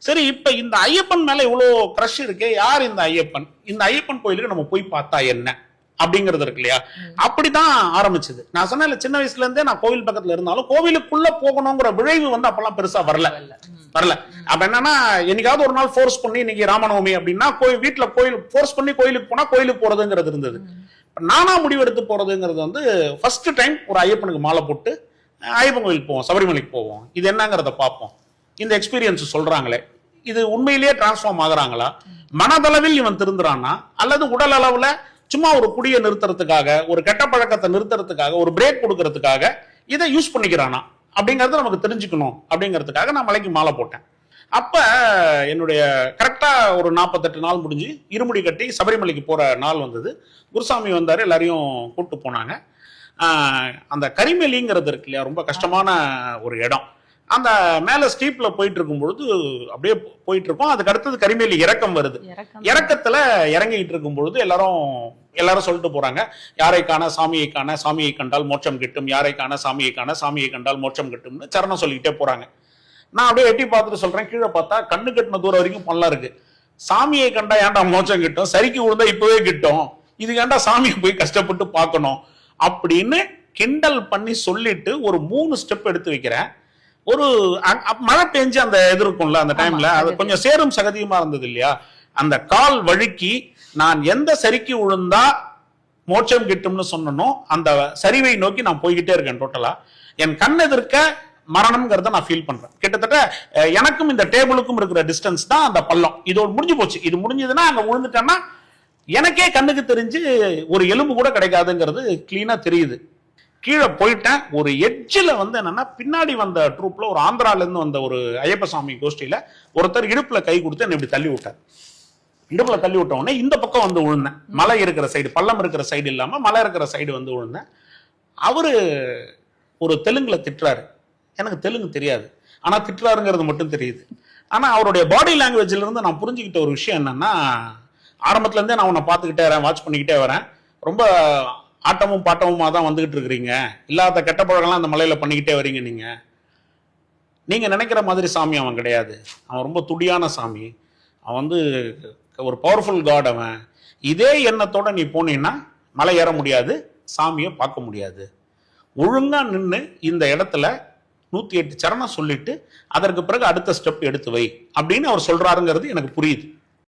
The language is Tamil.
சரி, இப்ப இந்த ஐயப்பன் மேல இவ்வளவு கிரஷ் இருக்கே, யார் இந்த ஐயப்பன்? இந்த ஐயப்பன் கோயிலுக்கு நம்ம போய் பார்த்தா என்ன அப்படிங்கிறது இருக்கு இல்லையா? அப்படிதான் ஆரம்பிச்சது. நான் சொன்ன சின்ன வயசுல இருந்தே நான் கோவில் பக்கத்துல இருந்தாலும் கோவிலுக்குள்ள போகணுங்கிற விளைவு வந்து அப்பெல்லாம் பெருசா வரல. அப்ப என்னன்னா, என்னைக்காவது ஒரு நாள் ஃபோர்ஸ் பண்ணி இன்னைக்கு ராமநவமி அப்படின்னா வீட்டுல கோயில் ஃபோர்ஸ் பண்ணி கோயிலுக்கு போனா கோயிலுக்கு போறதுங்கிறது இருந்தது. நானா முடிவெடுத்து போறதுங்கிறது வந்து ஃபர்ஸ்ட் டைம் ஒரு ஐயப்பனுக்கு மாலை போட்டு ஐயப்பன் கோயிலுக்கு போவோம், சபரிமலைக்கு போவோம், இது என்னங்கிறத பார்ப்போம். இந்த எக்ஸ்பீரியன்ஸ் சொல்றாங்களே, இது உண்மையிலேயே டிரான்ஸ்ஃபார்ம் ஆகுறாங்களா, மனதளவில் இவன் திருந்துறானா, அல்லது உடல் அளவுல சும்மா ஒரு குடியை நிறுத்துறதுக்காக, ஒரு கெட்ட பழக்கத்தை நிறுத்துறதுக்காக, ஒரு பிரேக் கொடுக்கறதுக்காக இதை யூஸ் பண்ணிக்கிறானா அப்படிங்கறத நமக்கு தெரிஞ்சுக்கணும் அப்படிங்கிறதுக்காக நான் மலைக்கு மாலை போட்டேன். அப்ப என்னுடைய கரெக்டா ஒரு 48 நாள் முடிஞ்சு இருமுடி கட்டி சபரிமலைக்கு போற நாள் வந்தது. குருசாமி வந்தாரு, எல்லாரையும் கூப்பிட்டு போனாங்க. அந்த கரிமேலிங்கிறது இருக்கு இல்லையா, ரொம்ப கஷ்டமான ஒரு இடம். அந்த மேல ஸ்டீப்ல போயிட்டு இருக்கும் பொழுது அப்படியே போயிட்டு இருக்கோம். அதுக்கு அடுத்தது கரிமேலி இறக்கம் வருது. இறக்கத்துல இறங்கிட்டு இருக்கும் பொழுது எல்லாரும் சொல்லிட்டு போறாங்க, யாரை காண சாமியை காண, சாமியை கண்டால் மோட்சம் கிட்டும், யாரை காண சாமியை காண, சாமியை கண்டால் மோட்சம் கிட்டும்னு சரணம் சொல்லிக்கிட்டே போறாங்க. நான் அப்படியே எட்டி பார்த்துட்டு சொல்றேன், கீழே பார்த்தா கண்ணு கட்டின தூரம் வரைக்கும் பள்ளம் இருக்கு. சாமியை கண்டா ஏன்டா மோட்சம் கிட்டும், சரிக்கு விழுந்தா இப்பவே கிட்டும், இது ஏன்டா சாமியை போய் கஷ்டப்பட்டு பார்க்கணும் அப்படின்னு கிண்டல் பண்ணி சொல்லிட்டு ஒரு 3 ஸ்டெப் எடுத்து வைக்கிறேன். ஒரு மழை பெஞ்சு அந்த இது இருக்கும்ல, அந்த டைம்ல அது கொஞ்சம் சேரும் சகதியுமா இருந்தது இல்லையா, அந்த கால் வழுக்கி நான் எந்த சரிக்கு விழுந்தா மோட்சம் கிட்டும்னு சொன்னனோ அந்த சரிவை நோக்கி நான் போய்கிட்டே இருக்கேன். டோட்டலா என் கண் எதிர்க்க மரணம்ங்கிறத நான் ஃபீல் பண்றேன். கிட்டத்தட்ட எனக்கும் இந்த டேபிளுக்கும் இருக்கிற டிஸ்டன்ஸ் தான் அந்த பள்ளம். இது முடிஞ்சு போச்சு. இது முடிஞ்சதுன்னா அங்க விழுந்துட்டேன்னா எனக்கே கண்ணுக்கு தெரிஞ்சு ஒரு எலும்பு கூட கிடைக்காதுங்கிறது கிளீனா தெரியுது. கீழே போயிட்டேன். ஒரு எட்ஜில் வந்து என்னன்னா, பின்னாடி வந்த ட்ரூப்ல ஒரு ஆந்திரால இருந்து வந்த ஒரு ஐயப்ப சாமி கோஷ்டியில ஒருத்தர் இடுப்புல கை கொடுத்து என்ன இப்படி தள்ளி விட்டார். இடுப்புல தள்ளி விட்ட உடனே இந்த பக்கம் வந்து விழுந்தேன். மலை இருக்கிற சைடு, பள்ளம் இருக்கிற சைடு இல்லாம மலை இருக்கிற சைடு வந்து விழுந்தேன். அவரு ஒரு தெலுங்குல திட்டுறாரு. எனக்கு தெலுங்கு தெரியாது, ஆனா திட்டுறாருங்கிறது மட்டும் தெரியுது. ஆனா அவருடைய பாடி லாங்குவேஜ்ல இருந்து நான் புரிஞ்சுக்கிட்ட ஒரு விஷயம் என்னன்னா, ஆரம்பத்துல இருந்தே நான் உன்னை பார்த்துக்கிட்டே வரேன், வாட்ச் பண்ணிக்கிட்டே வரேன், ரொம்ப ஆட்டமும் பாட்டமுமா தான் வந்துகிட்டு இருக்கிறீங்க, இல்லாத கெட்ட பழக்கம்லாம் அந்த மலையில பண்ணிக்கிட்டே வரீங்க. நீங்க நினைக்கிற மாதிரி சாமி அவன் கிடையாது. அவன் ரொம்ப துடியான சாமி. அவன் வந்து ஒரு பவர்ஃபுல் காட். அவன் இதே எண்ணத்தோட நீ போனீங்கன்னா மலை ஏற முடியாது, சாமியை பார்க்க முடியாது. ஒழுங்கா நின்று இந்த இடத்துல 108 சரணம் சொல்லிட்டு அதற்கு பிறகு அடுத்த ஸ்டெப் எடுத்து வை அப்படின்னு அவர் சொல்றாருங்கிறது எனக்கு புரியுது.